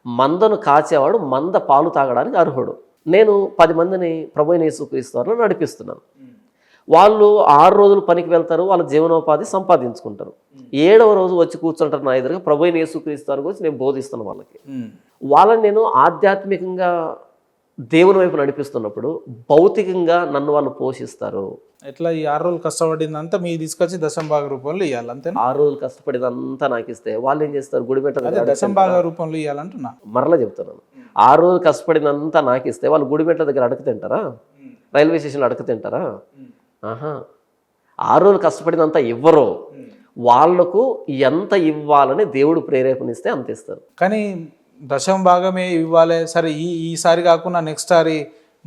మందను కాచేవాడు మంద పాలు తాగడానికి అర్హుడు. నేను 10 మందిని ప్రభువైన యేసుక్రీస్తు వారిలో నడిపిస్తున్నాను. వాళ్ళు 6 రోజులు పనికి వెళ్తారు, వాళ్ళ జీవనోపాధి సంపాదించుకుంటారు. 7వ రోజు వచ్చి కూర్చుంటారు నా ఎదురుగా, ప్రభువైన యేసుక్రీస్తు వారి గురించి నేను బోధిస్తున్నాను వాళ్ళకి. వాళ్ళని నేను ఆధ్యాత్మికంగా దేవుని వైపు నడిపిస్తున్నప్పుడు భౌతికంగా నన్ను వాళ్ళు పోషిస్తారు. ఎట్లా ఈ 6 రోజులు కష్టపడిందంతా మీరు తీసుకొచ్చి దశంభాగ రూపంలో ఇవ్వాలి అంతే. 6 రోజులు కష్టపడేదంతా నాకు ఇస్తే వాళ్ళు ఏం చేస్తారు? గుడిమెట్ల దశంభాగ రూపంలో ఇవ్వాలంటున్నా. మరలా చెప్తున్నాను, 6 రోజులు కష్టపడినంతా నాకు ఇస్తే వాళ్ళు గుడిమెట్ల దగ్గర అడక తింటారా? రైల్వే స్టేషన్లో అడక తింటారా? ఆహా. 6 రోజులు కష్టపడినంత ఇవ్వరు. వాళ్లకు ఎంత ఇవ్వాలని దేవుడు ప్రేరేపణిస్తే అంత ఇస్తారు. కానీ దశం భాగమే ఇవ్వాలి. సరే ఈసారి కాకుండా నెక్స్ట్ సారి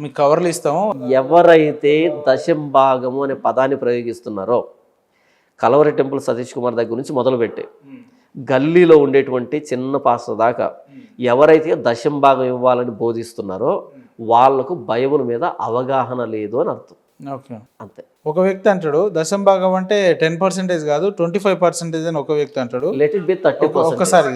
మీకు కవర్లు ఇస్తాము. ఎవరైతే దశం భాగము అనే పదాన్ని ప్రయోగిస్తున్నారో, కలవరి టెంపుల్ సతీష్ కుమార్ దగ్గర నుంచి మొదలుపెట్టి గల్లీలో ఉండేటువంటి చిన్న పాస్టర్ దాకా ఎవరైతే దశం భాగం ఇవ్వాలని బోధిస్తున్నారో వాళ్లకు బైబిల్ మీద అవగాహన లేదు అని అర్థం. ఓకే, అంతే. ఒక వ్యక్తి అంటాడు దశం భాగం అంటే 10% కాదు 25% అని ఒక వ్యక్తి అంటాడు. Let it be 30%. ఒక్కసారి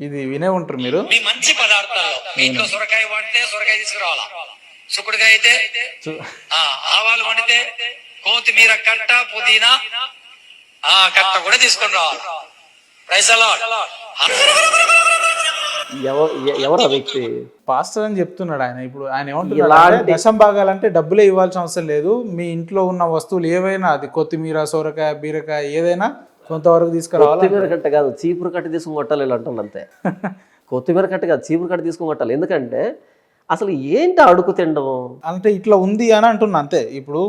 ఇది వినే ఉంటారు మీరు. మీ మంచి పదార్థాల్లో మీ ఇంట్లో సొరకాయ వాడితే సొరకాయ తీసుకురావాలా, సుకుడుకాయ అయితే ఆవాలు వండితే కొత్తిమీర కట్ట పుదీనా కట్ట కూడా తీసుకొని రావాలి. Praise the Lord. ఎవరు ఆ వ్యక్తి? పాస్టర్ అని చెప్తున్నాడు ఆయన. ఇప్పుడు ఆయన ఏమంటున్నాడు, దశం భాగాలంటే డబ్బులే ఇవ్వాల్సిన అవసరం లేదు, మీ ఇంట్లో ఉన్న వస్తువులు ఏవైనా, అది కొత్తిమీర సొరకాయ బీరకాయ ఏదైనా కొంతవరకు తీసుకురావాలి. కొత్తిమీర కట్ట కాదు, చీపురు కట్ట తీసుకుని కొట్టాలి ఇలా అంటాను అంతే. కొత్తిమీర కట్ట కాదు, చీపురు కట్ట తీసుకుని కొట్టాలి. ఎందుకంటే అసలు ఏంటి అడుగు తినడం అంటే ఇట్లా ఉంది అని అంటున్నా అంతే. ఇప్పుడు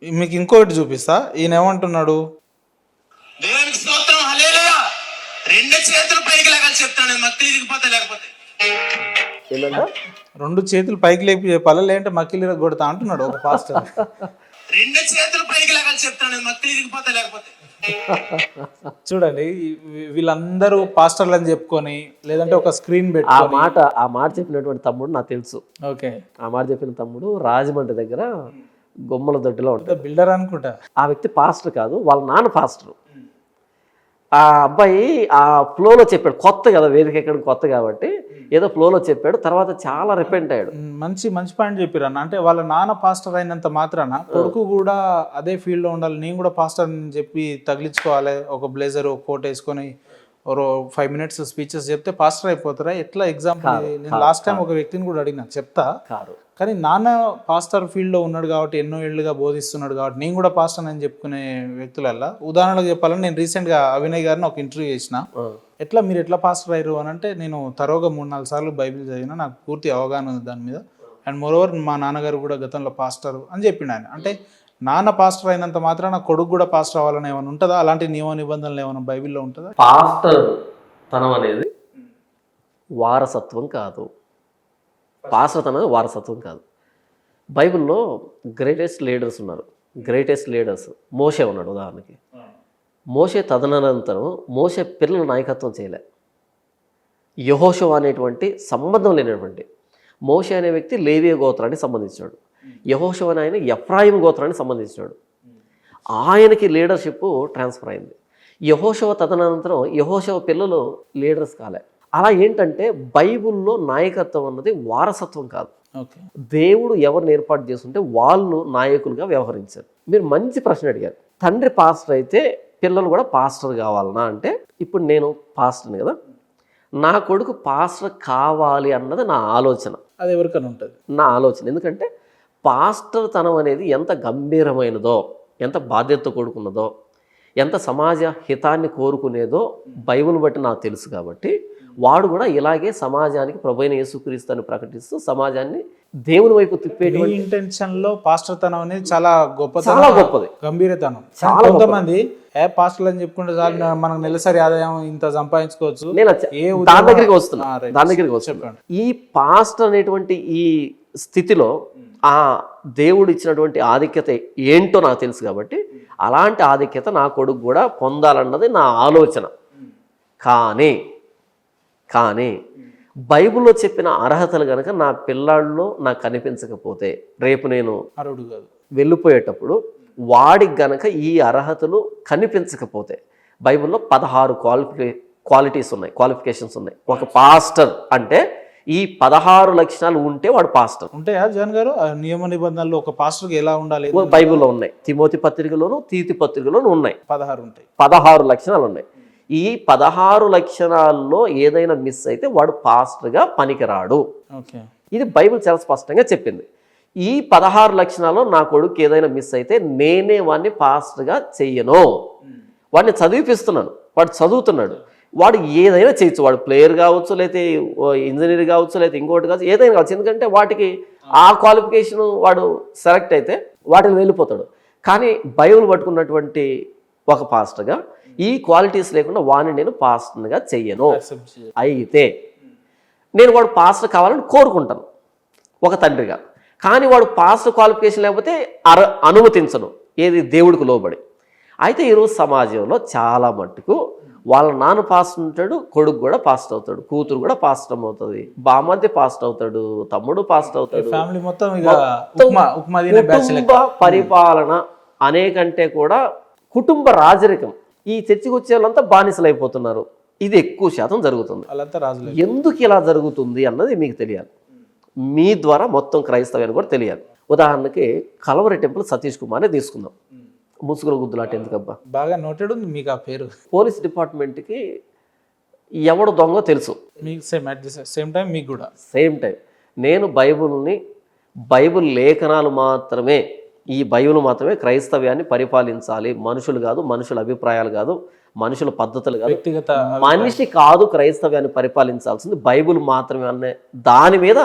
మీకు ఇంకోటి చూపిస్తా. ఈయన ఏమంటున్నాడు, దేవునికి స్తోత్రం హల్లెలూయా, 2 చేతులు పైకి లేగాలి చెప్తాను, మక్కిలి దిగిపోతే లేకపోతే. ఏంటంటే 2 చేతులు పైకి లేపి చెప్పాలి, లేదంటే మక్కిలి కొడతా అంటున్నాడు ఒక పాస్టర్. 2 చేతులు పైకి లేగాలి చెప్తాను, మక్కిలి దిగిపోతే లేకపోతే. చూడండి, వీళ్ళందరూ పాస్టర్లు అని చెప్పుకొని లేదంటే ఒక స్క్రీన్ పెట్టి ఆ మాట చెప్పినటువంటి తమ్ముడు నాకు తెలుసు. ఓకే, ఆ మాట చెప్పిన తమ్ముడు రాజమండ్రి దగ్గర గొమ్మల దొడ్డిలో ఉంటాడు. బిల్డర్ అనుకుంటా. ఆ వ్యక్తి పాస్టర్ కాదు, వాళ్ళ నాన్న పాస్టర్. ఆ అబ్బాయి ఆ ఫ్లోలో చెప్పాడు, కొత్త కదా, వేదిక ఎక్కడ కొత్త కాబట్టి ఏదో ఫ్లోలో చెప్పాడు. తర్వాత చాలా రిపెంట్ అయ్యాడు. మంచి పాయింట్ చెప్పారు అన్న. అంటే వాళ్ళ నాన్న పాస్టర్ అయినంత మాత్రాన కొడుకు కూడా అదే ఫీల్డ్ లో ఉండాలి, నేను కూడా పాస్టర్ అని చెప్పి తగిలించుకోవాలి, ఒక బ్లేజర్ ఒక కోట్ వేసుకొని 5 minutes స్పీచెస్ చెప్తే పాస్టర్ అయిపోతారా? ఎట్లా? ఎగ్జాంపుల్ నేను లాస్ట్ టైం ఒక వ్యక్తిని కూడా అడిగినా, చెప్తా. కానీ నాన్న పాస్టర్ ఫీల్డ్లో ఉన్నాడు కాబట్టి, ఎన్నో ఏళ్ళుగా బోధిస్తున్నాడు కాబట్టి నేను కూడా పాస్టర్ అని చెప్పుకునే వ్యక్తులల్లా ఉదాహరణకు చెప్పాలని నేను రీసెంట్గా అవినయ్ గారిని ఒక ఇంటర్వ్యూ చేసిన. ఎట్లా మీరు ఎట్లా పాస్టర్ అయ్యారు అని అంటే, నేను తరోగా 3-4 సార్లు బైబిల్ చదివినా, నాకు పూర్తి అవగాహన ఉంది దాని మీద. అండ్ మోరోవర్ మా నాన్నగారు కూడా గతంలో పాస్టర్ అని చెప్పిండు ఆయన. అంటే నాన్న పాస్టర్ అయినంత మాత్రాన కొడుకు కూడా పాస్టర్ అవ్వాలని ఏమైనా ఉంటుందా? అలాంటి నియమ నిబంధనలు ఏమైనా బైబిల్లో ఉంటుందా? పాస్టర్ తనం అనేది వారసత్వం కాదు. పాస్టర్ తనం వారసత్వం కాదు. బైబిల్లో గ్రేటెస్ట్ లీడర్స్ ఉన్నారు. గ్రేటెస్ట్ లీడర్స్ మోషే ఉన్నాడు ఉదాహరణకి. మోషే తదనంతరం మోషే పిల్లల నాయకత్వం చేయలే. యెహోషువ అనేటువంటి సంబంధం లేనటువంటి మోషే అనే వ్యక్తి లేవీ గోత్రానికి సంబంధించినాడు. యెహోషువ అనే ఆయన ఎఫ్రాయిం గోత్రానికి సంబంధించినాడు. ఆయనకి లీడర్షిప్ ట్రాన్స్ఫర్ అయింది. యెహోషువ తదనంతరం యెహోషువ పిల్లలు లీడర్స్ కాలే. అలా ఏంటంటే బైబిల్లో నాయకత్వం అన్నది వారసత్వం కాదు. దేవుడు ఎవరిని ఏర్పాటు చేస్తుంటే వాళ్ళు నాయకులుగా వ్యవహరించారు. మీరు మంచి ప్రశ్న అడిగారు. తండ్రి పాస్టర్ అయితే పిల్లలు కూడా పాస్టర్ కావాలనా అంటే, ఇప్పుడు నేను పాస్టర్ని కదా, నా కొడుకు పాస్టర్ కావాలి అన్నది నా ఆలోచన. అది ఎవరికైనా ఉంటుంది నా ఆలోచన. ఎందుకంటే పాస్టర్ తనం అనేది ఎంత గంభీరమైనదో, ఎంత బాధ్యత కూడుకున్నదో, ఎంత సమాజ హితాన్ని కోరుకునేదో బైబిల్ బట్టి నాకు తెలుసు. కాబట్టి వాడు కూడా ఇలాగే సమాజానికి ప్రభువైన యేసుక్రీస్తుని ప్రకటిస్తూ సమాజాన్ని దేవుని వైపు తిప్పేటువంటి ఇంటెన్షన్ లో పాస్టర్ తనం అనేది చాలా గొప్పది, గంభీరతనం. కొంతమంది పాస్టర్లు అని చెప్పుకుంటే చాలు, మనకు నెలసరి ఆదాయం ఇంత సంపాదించుకోవచ్చు. దాని దగ్గరికి వస్తున్నా. ఈ పాస్టర్ అనేటువంటి ఈ స్థితిలో ఆ దేవుడు ఇచ్చినటువంటి ఆధిక్యత ఏంటో నాకు తెలుసు. కాబట్టి అలాంటి ఆధిక్యత నా కొడుకు కూడా పొందాలన్నది నా ఆలోచన. కానీ బైబిల్లో చెప్పిన అర్హతలు కనుక నా పిల్లాళ్ళలో నాకు కనిపించకపోతే, రేపు నేను వెళ్ళిపోయేటప్పుడు వాడికి గనక ఈ అర్హతలు కనిపించకపోతే, బైబిల్లో 16 క్వాలిటీస్ ఉన్నాయి, క్వాలిఫికేషన్స్ ఉన్నాయి. ఒక పాస్టర్ అంటే ఈ 16 లక్షణాలు ఉంటే వాడు పాస్టర్. ఉంటాయా జాన్ గారు ఆ నియమ నిబంధనలు ఒక పాస్టర్కి ఎలా ఉండాలి? బైబిల్లో ఉన్నాయి, తిమోతి పత్రికలోను తీతు పత్రికలోను ఉన్నాయి. 16 ఉంటాయి. 16 లక్షణాలు ఉన్నాయి. ఈ 16 లక్షణాల్లో ఏదైనా మిస్ అయితే వాడు పాస్టర్గా పనికిరాడు. ఓకే, ఇది బైబిల్ చాలా స్పష్టంగా చెప్పింది. ఈ 16 లక్షణాల్లో నా కొడుకు ఏదైనా మిస్ అయితే నేనే వాడిని పాస్టర్గా చెయ్యను. వాడిని చదివిపిస్తున్నాను, వాడు చదువుతున్నాడు, వాడు ఏదైనా చేయొచ్చు. వాడు ప్లేయర్ కావచ్చు, లేకపోతే ఇంజనీర్ కావచ్చు, లేకపోతే ఇంకోటి కావచ్చు, ఏదైనా కావచ్చు. ఎందుకంటే వాటికి ఆ క్వాలిఫికేషన్ వాడు సెలెక్ట్ అయితే వాటిని వెళ్ళిపోతాడు. కానీ బైబిల్ పట్టుకున్నటువంటి ఒక పాస్టర్గా ఈ క్వాలిటీస్ లేకుండా వాడిని నేను పాస్టర్గా చెయ్యను. అయితే నేను వాడు పాస్టర్ కావాలని కోరుకుంటాను ఒక తండ్రిగా. కానీ వాడు పాస్టర్ క్వాలిఫికేషన్ లేకపోతే అనుమతించను, ఏది దేవుడికి లోబడి. అయితే ఈరోజు సమాజంలో చాలా మట్టుకు వాళ్ళ నాన్న పాస్టర్ ఉంటాడు, కొడుకు కూడా పాస్టర్ అవుతాడు, కూతురు కూడా పాస్టర్ అవుతుంది, బామ్మర్ది పాస్టర్ అవుతాడు, తమ్ముడు పాస్టర్ అవుతాడు. ఫ్యామిలీ మొత్తం కుటుంబ పరిపాలన అనేకంటే కూడా కుటుంబ రాజరికం. ఈ చర్చికి వచ్చే వాళ్ళంతా బానిసలు అయిపోతున్నారు. ఇది ఎక్కువ శాతం జరుగుతుంది. ఎందుకు ఇలా జరుగుతుంది అన్నది మీకు తెలియాలి. మీ ద్వారా మొత్తం క్రైస్తవ్యాన్ని కూడా తెలియాలి. ఉదాహరణకి కలవరి టెంపుల్ సతీష్ కుమార్ని తీసుకుందాం. ముసుగుల గుద్దులాట ఎందుకబ్బా, బాగా నోటెడ్ ఉంది మీకు ఆ పేరు. పోలీస్ డిపార్ట్మెంట్కి ఎవడు దొంగ తెలుసు, మీకు same at the same time మీకు కూడా సేమ్ టైం. నేను బైబిల్ లేఖనాలు మాత్రమే, ఈ బైబిల్ మాత్రమే క్రైస్తవ్యాన్ని పరిపాలించాలి. మనుషులు కాదు, మనుషుల అభిప్రాయాలు కాదు, మనుషుల పద్ధతులు కాదు, వ్యక్తిగత మనిషి కాదు క్రైస్తవ్యాన్ని పరిపాలించాల్సింది, బైబిల్ మాత్రమే అనే దాని మీద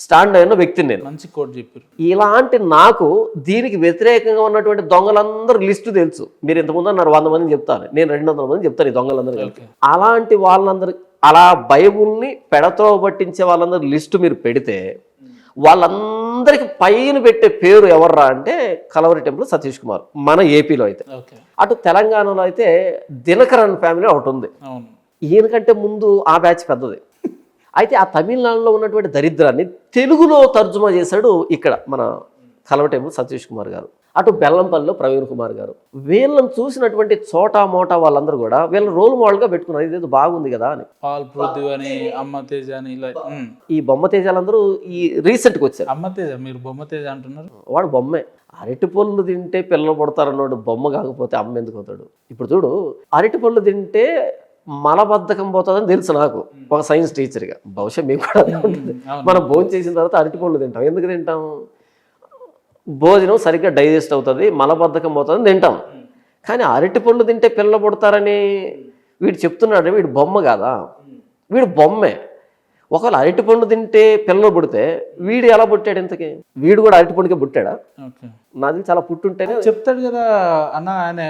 స్టాండ్ అయిన వ్యక్తిని నేను. మంచి కోట్ చెప్పారు. ఇలాంటి నాకు దీనికి వ్యతిరేకంగా ఉన్నటువంటి దొంగలందరూ లిస్టు తెలుసు. మీరు ఇంతకుముందు అన్నారు 100 మందిని చెప్తాను, నేను 200 మందిని చెప్తాను ఈ దొంగలందరూ కలిపి. అలాంటి వాళ్ళందరూ అలా బైబుల్ని పెడతో పట్టించే వాళ్ళందరూ లిస్టు మీరు పెడితే వాళ్ళందరికి పైన పెట్టే పేరు ఎవర్రా అంటే కలవరి టెంపుల్ సతీష్ కుమార్. మన ఏపీలో అయితే, అటు తెలంగాణలో అయితే దినకరన్ ఫ్యామిలీ ఒకటి ఉంది. ఈయనకంటే ముందు ఆ బ్యాచ్ పెద్దది. అయితే ఆ తమిళనాడులో ఉన్నటువంటి దరిద్రాన్ని తెలుగులో తర్జుమా చేశాడు ఇక్కడ మన కలవరి టెంపుల్ సతీష్ కుమార్ గారు. అటు బెల్లంపల్లిలో ప్రవీణ్ కుమార్ గారు. వీళ్ళని చూసినటువంటి చోటా మోటా వాళ్ళందరూ కూడా వీళ్ళని రోల్ మోడల్గా పెట్టుకున్నారు. ఇదేదో బాగుంది కదా అని. అమ్మ తేజ అని ఇలా ఈ బొమ్మ తేజాలందరూ ఈ రీసెంట్గా వచ్చారు. అమ్మ తేజ, మీరు బొమ్మ తేజ అంటున్నారు. వాడు బొమ్మే. అరటి పళ్ళు తింటే పిల్లలు పుడతారన్నాడు, బొమ్మ కాకపోతే అమ్మ ఎందుకు అవుతాడు? ఇప్పుడు చూడు, అరటి పళ్ళు తింటే మలబద్ధకం పోతుందని తెలుసు నాకు ఒక సైన్స్ టీచర్గా. బహుశా మీకు కూడా ఉంటుంది. మనం భోజనం చేసిన తర్వాత అరటి పళ్ళు తింటాం. ఎందుకు తింటాం? భోజనం సరిగ్గా డైజెస్ట్ అవుతుంది, మలబద్ధకం పోతుందని తింటాం. కానీ అరటి పళ్ళు తింటే పిల్లలు పుడతారని వీడు చెప్తున్నాడు. వీడు బొమ్మ కాదా? వీడు బొమ్మే. ఒకవేళ అరటి పండు తింటే పిల్లలు పుడితే వీడు ఎలా పుట్టాడు? ఇంతకీ వీడు కూడా అరటి పండుగే పుట్టాడా? నాది చాలా పుట్టుంటేనే చెప్తాడు కదా అన్న. ఆయన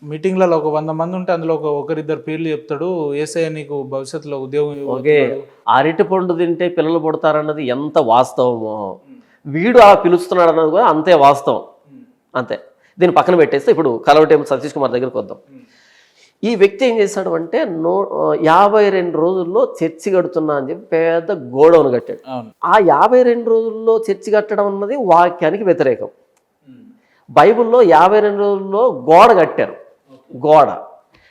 మీటింగ్లలో ఒక 100 మంది ఉంటే అందులో ఒకరిద్దరు పేర్లు చెప్తాడు. ఏసయ్య నీకు భవిష్యత్తులో ఉద్యోగం. ఓకే, అరటి పండు తింటే పిల్లలు పుడతారన్నది ఎంత వాస్తవమో వీడు అలా పిలుస్తున్నాడు అన్నది కూడా అంతే వాస్తవం. అంతే. దీన్ని పక్కన పెట్టేస్తే ఇప్పుడు కలవరి టెంపుల్ సతీష్ కుమార్ దగ్గరికి వద్దాం. ఈ వ్యక్తి ఏం చేశాడు అంటే 52 రోజుల్లో చర్చి కడుతున్నా అని చెప్పి పెద్ద గోడౌన్ కట్టాడు. ఆ 52 రోజుల్లో చర్చి కట్టడం అన్నది వాక్యానికి వ్యతిరేకం. బైబిల్లో 52 రోజుల్లో గోడ కట్టారు, గోడ.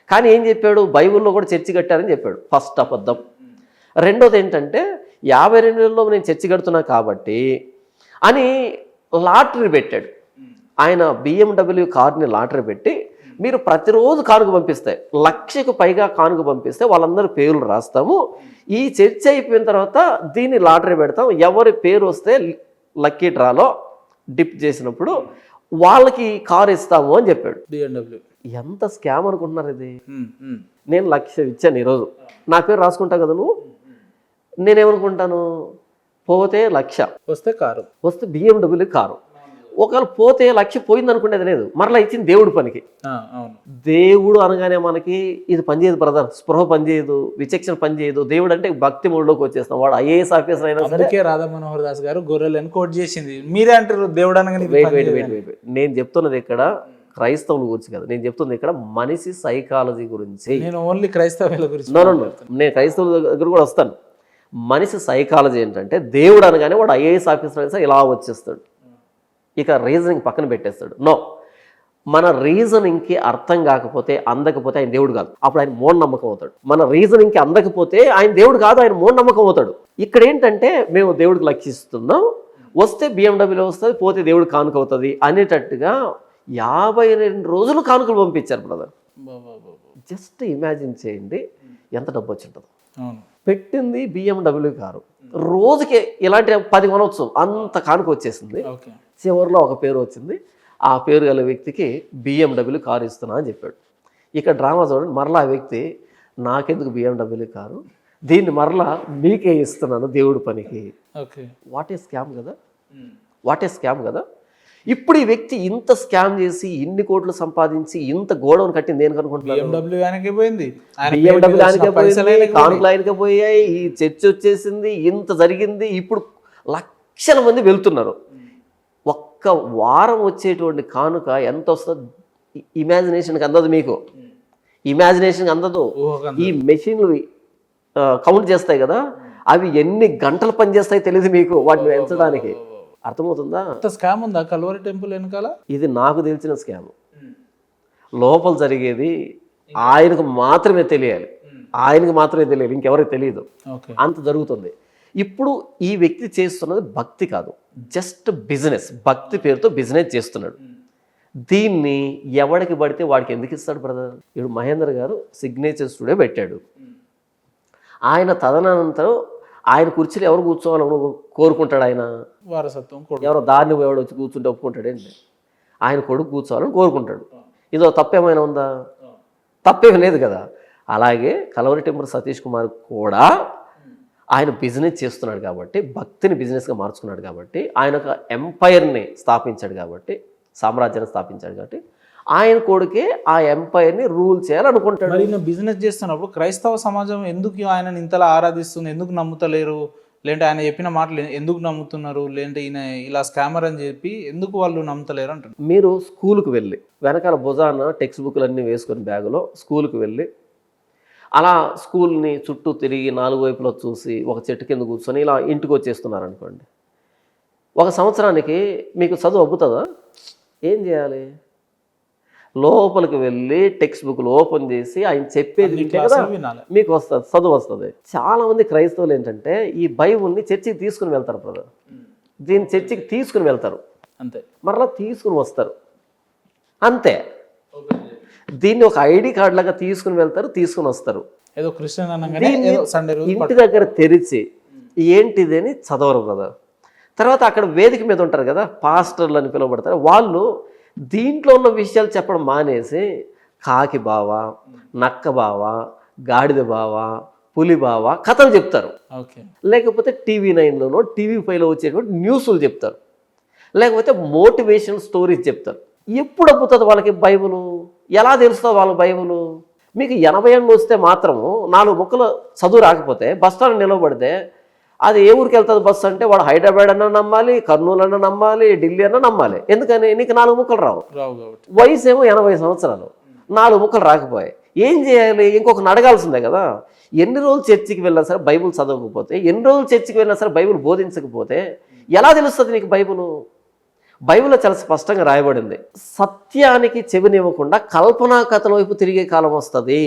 కానీ ఏం చెప్పాడు? బైబిల్లో కూడా చర్చి కట్టారని చెప్పాడు. ఫస్ట్ అబద్ధం. రెండోది ఏంటంటే 52 రోజుల్లో నేను చర్చి కడుతున్నా కాబట్టి అని లాటరీ పెట్టాడు. ఆయన BMW కార్ని లాటరీ పెట్టి, మీరు ప్రతిరోజు కానుక పంపిస్తే 1,00,000కు పైగా కానుక పంపిస్తే వాళ్ళందరూ పేర్లు రాస్తాము, ఈ చర్చ అయిపోయిన తర్వాత దీన్ని లాటరీ పెడతాం, ఎవరి పేరు వస్తే లక్కీ డ్రాలో డిప్ చేసినప్పుడు వాళ్ళకి కారు ఇస్తాము అని చెప్పాడు. ఎంత స్కామ్ అనుకుంటున్నారు ఇది? నేను 1,00,000 ఇచ్చాను ఈరోజు, నా పేరు రాసుకుంటా కదా నువ్వు. నేనేమనుకుంటాను? పోతే 1,00,000 వస్తే కారు, వస్తే BMW కారు. ఒకవేళ పోతే 1,00,000 పోయింది అనుకునేది లేదు, మరలా ఇచ్చింది దేవుడి పనికి. దేవుడు అనగానే మనకి ఇది పనిచేయదు బ్రదర్, స్పృహ పనిచేయదు, విచక్షణ పనిచేయదు. దేవుడు అంటే భక్తి మూడులోకి వచ్చేస్తాం. వాడు IAS ఆఫీసర్ అయినా సరే. రాధా మనోహర్ దాస్ గారు గొర్రెలను కోట్ చేసింది. మీరే అంటారు దేవుడు అనగానే. నేను చెప్తున్నది ఇక్కడ క్రైస్తవుల గురించి కదా, నేను చెప్తుంది ఇక్కడ మనిషి సైకాలజీ గురించి. నేను ఓన్లీ క్రైస్తవుల గురించి. నేను క్రైస్తవుల దగ్గర కూడా వస్తాను. మనిషి సైకాలజీ ఏంటంటే దేవుడు అనగానే వాడు IAS ఆఫీసర్ అయినా సరే ఇలా వచ్చేస్తాడు. ఇక రీజనింగ్ పక్కన పెట్టేస్తాడు. నో, మన రీజనింగ్కి అర్థం కాకపోతే అందకపోతే ఆయన దేవుడు కాదు, అప్పుడు ఆయన మూఢనమ్మకం అవుతాడు. మన రీజనింగ్కి అందకపోతే ఆయన దేవుడు కాదు, ఆయన మూఢనమ్మకం అవుతాడు. ఇక్కడ ఏంటంటే మేము దేవుడికి లక్షిస్తున్నాం, వస్తే BMW వస్తుంది, పోతే దేవుడు కానుక అవుతుంది అనేటట్టుగా 52 రోజులు కానుకలు పంపించారు బ్రదర్. జస్ట్ ఇమాజిన్ చేయండి ఎంత డబ్బు వచ్చి ఉంటుంది. పెట్టింది BMW కారు, రోజుకి ఇలాంటి 10 కొనవచ్చు, అంత కానుక వచ్చేసింది. చివరిలో ఒక పేరు వచ్చింది, ఆ పేరు గల వ్యక్తికి BMW కారు ఇస్తున్నా అని చెప్పాడు. ఇక్కడ డ్రామా చూడండి, మరలా ఆ వ్యక్తి నాకెందుకు BMW కారు, దీన్ని మరలా మీకే ఇస్తున్నాను దేవుడి పనికి. వాట్ ఏ స్కామ్ కదా, వాట్ ఏ స్కామ్ కదా. ఇప్పుడు ఈ వ్యక్తి ఇంత స్కామ్ చేసి ఇన్ని కోట్లు సంపాదించి ఇంత గోడౌన్ కట్టింది దేనికి అనుకుంటున్నారు? BMW ఆయనకే పోయింది, కానుకలు ఆయనకే పోయాయి, ఈ చర్చ వచ్చేసింది, ఇంత జరిగింది. ఇప్పుడు లక్షల మంది వెళ్తున్నారు. ఒక్క వారం వచ్చేటువంటి కానుక ఎంత వస్తుంది? ఇమాజినేషన్కి అందదు, మీకు ఇమాజినేషన్కి అందదు. ఈ మెషిన్లు కౌంట్ చేస్తాయి కదా, అవి ఎన్ని గంటలు పనిచేస్తాయి తెలియదు మీకు వాటిని పెంచడానికి. అర్థమవుతుందా? స్కామ్ ఉందా కల్వరి టెంపుల్ వెనకాల? ఇది నాకు తెలిసిన స్కామ్. లోపల జరిగేది ఆయనకు మాత్రమే తెలియాలి, ఆయనకు మాత్రమే తెలియాలి, ఇంకెవరికి తెలియదు. అంత జరుగుతుంది. ఇప్పుడు ఈ వ్యక్తి చేస్తున్నది భక్తి కాదు, జస్ట్ బిజినెస్. భక్తి పేరుతో బిజినెస్ చేస్తున్నాడు. దీన్ని ఎవడికి పడితే వాడికి ఎందుకు ఇస్తాడు బ్రదర్? ఇప్పుడు మహేందర్ గారు సిగ్నేచర్ స్టూడియో పెట్టాడు. ఆయన తదనంతరం ఆయన కుర్చీలో ఎవరు కూర్చోవాలని కోరుకుంటాడు? ఆయన వారసత్వం, ఎవరో దారిని ఎవడు వచ్చి కూర్చుంటే ఒప్పుకుంటాడేంటి? ఆయన కొడుకు కూర్చోవాలని కోరుకుంటాడు. ఇదో తప్పేమైనా ఉందా? తప్పేమీ లేదు కదా. అలాగే కలవరి టెంపుల్ సతీష్ కుమార్ కూడా ఆయన బిజినెస్ చేస్తున్నాడు కాబట్టి, భక్తిని బిజినెస్గా మార్చుకున్నాడు కాబట్టి, ఆయన ఒక ఎంపైర్ని స్థాపించాడు కాబట్టి, సామ్రాజ్యాన్ని స్థాపించాడు కాబట్టి, ఆయన కొడుకే ఆ ఎంపైర్ని రూల్ చేయాలనుకుంటాడు. మరి ఈయన బిజినెస్ చేస్తున్నప్పుడు క్రైస్తవ సమాజం ఎందుకు ఆయనని ఇంతలా ఆరాధిస్తుంది, ఎందుకు నమ్ముతలేరు? లేదంటే ఆయన చెప్పిన మాటలు ఎందుకు నమ్ముతున్నారు? లేదంటే ఈయన ఇలా స్కామర్ అని చెప్పి ఎందుకు వాళ్ళు నమ్ముతలేరు అంటున్నారు? మీరు స్కూల్కి వెళ్ళి వెనకాల భుజాన టెక్స్ట్ బుక్లు అన్నీ వేసుకొని బ్యాగులో స్కూల్కి వెళ్ళి అలా స్కూల్ని చుట్టూ తిరిగి 4 వైపులో చూసి ఒక చెట్టు కింద కూర్చొని ఇలా ఇంటికి వచ్చేస్తున్నారు అనుకోండి. 1 సంవత్సరానికి మీకు చదువు అబ్బుతుందా? ఏం చేయాలి? లోపలికి వెళ్ళి టెక్స్ట్ బుక్లు ఓపెన్ చేసి ఆయన చెప్పేది వింటే కదా మీకు వస్తుంది, చదువు వస్తుంది. చాలా మంది క్రైస్తవులు ఏంటంటే ఈ బైబుల్ని చర్చికి తీసుకుని వెళ్తారు బ్రదర్. దీన్ని చర్చికి తీసుకుని వెళ్తారు, అంతే, మరలా తీసుకుని వస్తారు, అంతే. దీన్ని ఒక ఐడి కార్డు లాగా తీసుకుని వెళ్తారు, తీసుకుని వస్తారు. ఏదో క్రిస్టియన్ ఇంటి దగ్గర తెరిచి ఏంటిది అని చదవరు బ్రదర్. తర్వాత అక్కడ వేదిక మీద ఉంటారు కదా, పాస్టర్లు అని పిలువబడతారు. వాళ్ళు దీంట్లో ఉన్న విషయాలు చెప్పడం మానేసి కాకి బావ, నక్క బావ, గాడిద బావ, పులి బావ కథలు చెప్తారు. లేకపోతే TV9లోనో TV5లో వచ్చేటువంటి న్యూస్లు చెప్తారు. లేకపోతే మోటివేషనల్ స్టోరీస్ చెప్తారు. ఎప్పుడు అబ్బుతుంది వాళ్ళకి బైబులు? ఎలా తెలుస్తుంది వాళ్ళ బైబులు? మీకు 80 ఏళ్ళు వస్తే మాత్రము 4 ముక్కలు చదువు రాకపోతే బస్ స్టాండ్ నిలబడితే అది ఏ ఊరికి వెళ్తుంది బస్సు అంటే వాడు హైదరాబాద్ అన్నా నమ్మాలి, కర్నూలు అన్నా నమ్మాలి, ఢిల్లీ అన్నా నమ్మాలి. ఎందుకని? నీకు 4 ముక్కలు రావు. వయసు ఏమో 80 సంవత్సరాలు, 4 ముక్కలు రాకపోయాయి. ఏం చేయాలి? ఇంకొకరిని అడగాల్సిందే కదా. ఎన్ని రోజులు చర్చికి వెళ్ళినా సరే బైబుల్ చదవకపోతే, ఎన్ని రోజులు చర్చికి వెళ్ళినా సరే బైబుల్ బోధించకపోతే ఎలా తెలుస్తుంది నీకు బైబులు? బైబిల్లో చాలా స్పష్టంగా రాయబడింది, సత్యానికి చెవినివ్వకుండా కల్పనా కథల వైపు తిరిగే కాలం వస్తుంది.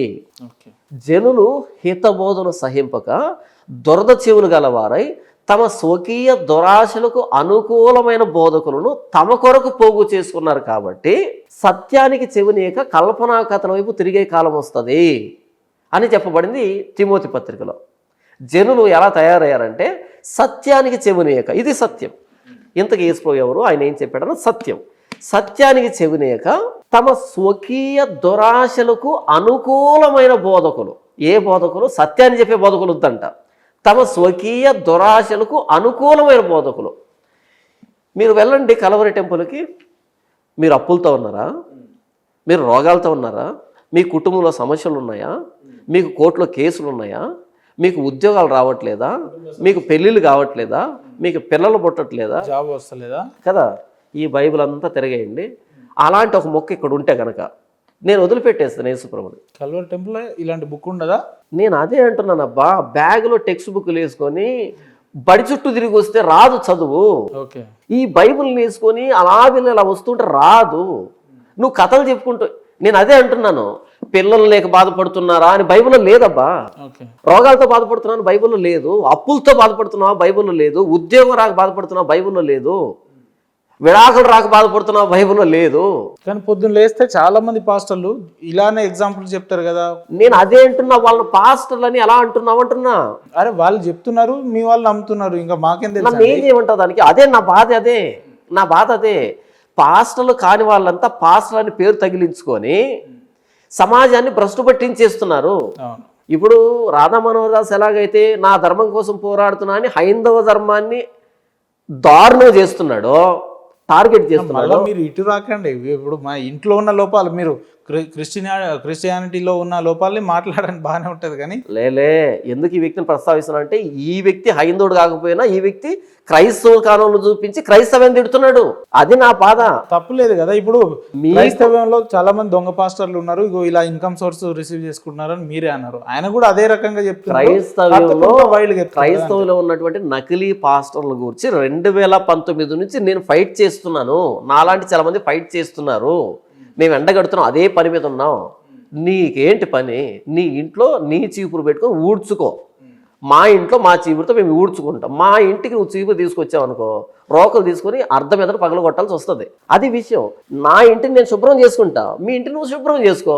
జనులు హితబోధను సహింపక దురద చెవులు గలవారై తమ స్వకీయ దురాశలకు అనుకూలమైన బోధకులను తమ కొరకు పోగు చేసుకున్నారు కాబట్టి సత్యానికి చెవినియక కల్పనా కథల వైపు తిరిగే కాలం వస్తుంది అని చెప్పబడింది తిమోతి పత్రికలో. జనులు ఎలా తయారయ్యారంటే సత్యానికి చెవినియక, ఇది సత్యం. ఇంతకు యేసుప్రభువు ఎవరు? ఆయన ఏం చెప్పాడన్న సత్యం. సత్యానికి చెవినియక తమ స్వకీయ దురాశలకు అనుకూలమైన బోధకులు. ఏ బోధకులు? సత్యాన్ని చెప్పే బోధకులు వద్దంట, తమ స్వకీయ దురాశలకు అనుకూలమైన బోధకులు. మీరు వెళ్ళండి కలవరి టెంపుల్కి, మీరు అప్పులతో ఉన్నారా? మీరు రోగాలతో ఉన్నారా? మీ కుటుంబంలో సమస్యలు ఉన్నాయా? మీకు కోర్టులో కేసులు ఉన్నాయా? మీకు ఉద్యోగాలు రావట్లేదా? మీకు పెళ్ళిళ్ళు కావట్లేదా? మీకు పిల్లలు పుట్టట్లేదా? జాబ్ వస్తలేదా కదా? ఈ బైబిల్ అంతా తిరగేయండి. అలాంటి ఒక మొక్క ఇక్కడ ఉంటే కనుక నేను వదిలిపెట్టేస్తాను యేసుప్రభుని. కల్వరి టెంపుల్ ఇలాంటి బుక్ ఉండదా? నేను అదే అంటున్నాను అబ్బా. బ్యాగ్లో టెక్స్ట్ బుక్లు వేసుకొని బడి చుట్టూ తిరిగి వస్తే రాదు చదువు. ఈ బైబిల్ వేసుకొని అలా వీళ్ళు అలా వస్తుంటే రాదు. నువ్వు కథలు చెప్పుకుంటూ, నేను అదే అంటున్నాను, పిల్లలు లేక బాధపడుతున్నారా అని బైబిల్లో లేదబ్బా. ఓకే. రోగాలతో బాధపడుతున్నాను బైబిల్లో లేదు, అప్పులతో బాధపడుతున్నావా బైబిల్లో లేదు, ఉద్యోగం రాక బాధపడుతున్నావు బైబిల్లో లేదు, విడాకులు రాక బాధపడుతున్నావు బైబిల్లో లేదు. కానీ పొద్దున్న లేస్తే చాలా మంది పాస్టర్లు ఇలానే ఎగ్జాంపుల్ చెప్తారు కదా. నేను అదే అంటున్నా, వాళ్ళని పాస్టర్లని ఎలా అంటున్నావు అంటున్నా. అరే వాళ్ళు చెప్తున్నారు, మీ వాళ్ళు నమ్ముతున్నారు, ఇంకా మాకేం తెలుసు. నన్ను ఏం చేయమంటావు దానికి? అదే నా బాధ, నా బాధ అదే. పాస్టర్లు కాని వాళ్ళంతా పాస్టర్లు అని పేరు తగిలించుకొని సమాజాన్ని భ్రష్టు పట్టించేస్తున్నారు. అవును. ఇప్పుడు రాధా మనోహర్ దాస్ ఎలాగైతే నా ధర్మం కోసం పోరాడుతున్నా అని హైందవ ధర్మాన్ని దారుణం చేస్తున్నాడో, టార్గెట్ చేస్తున్నాడు. మీరు ఇటు రాకండి. ఇప్పుడు మా ఇంట్లో ఉన్న లోపాలు, మీరు క్రిస్టియానిటీలో ఉన్న లోపాలని మాట్లాడడానికి బాగానే ఉంటది, కానీ లేలే ఎందుకు ఈ వ్యక్తిని ప్రస్తావిస్తున్నా అంటే, ఈ వ్యక్తి హైందవుడు కాకపోయినా ఈ వ్యక్తి క్రైస్తవ కాలంలో చూపించి క్రైస్తవం తిడుతున్నాడు. అది నా బాధ. తప్పులేదు కదా. ఇప్పుడు క్రైస్తవంలో చాలా మంది దొంగ పాస్టర్లు ఉన్నారు, ఇగో ఇలా ఇన్కమ్ సోర్స్ రిసీవ్ చేసుకుంటున్నారని మీరే అన్నారు. ఆయన కూడా అదే రకంగా చెప్తున్నారు. క్రైస్తవంలో ఉన్నటువంటి నకిలీ పాస్టర్ల గురించి 2019 నుంచి నేను ఫైట్ చేస్తున్నాను. నాలాంటి చాలా మంది ఫైట్ చేస్తున్నారు. మేము ఎండగడుతున్నాం, అదే పని మీద ఉన్నాం. నీకేంటి పని? నీ ఇంట్లో నీ చీపురు పెట్టుకొని ఊడ్చుకో, మా ఇంట్లో మా చీపురుతో మేము ఊడ్చుకుంటాం. మా ఇంటికి నువ్వు చీపురు తీసుకొచ్చావు అనుకో, రోకలు తీసుకొని అర్ధం మీద పగల కొట్టాల్సి వస్తుంది. అది విషయం. నా ఇంటిని నేను శుభ్రం చేసుకుంటా, మీ ఇంటిని నువ్వు శుభ్రం చేసుకో.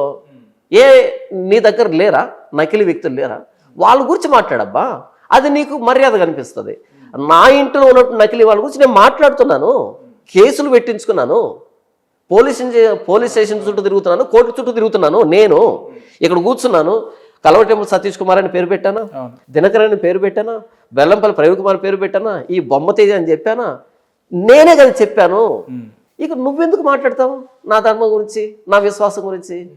నీ దగ్గర లేరా నకిలీ వ్యక్తులు లేరా? వాళ్ళ గురించి మాట్లాడబ్బా, అది నీకు మర్యాద కనిపిస్తుంది. నా ఇంట్లో ఉన్నట్టు నకిలీ వాళ్ళ గురించి నేను మాట్లాడుతున్నాను, కేసులు పెట్టించుకున్నాను, పోలీస్ స్టేషన్ చుట్టూ తిరుగుతున్నాను, కోర్టు చుట్టూ తిరుగుతున్నాను. నేను ఇక్కడ కూర్చున్నాను, కలవటెంపుల్ సతీష్ కుమార్ అని పేరు పెట్టానా, దినకర్ అని పేరు పెట్టానా, బెల్లంపల్లి ప్రవీణ్ కుమార్ పేరు పెట్టానా, ఈ బొమ్మ తేజ అని చెప్పానా? నేనే కదా చెప్పాను. ఇక నువ్వెందుకు మాట్లాడతావు నా ధర్మం గురించి, నా విశ్వాసం గురించి?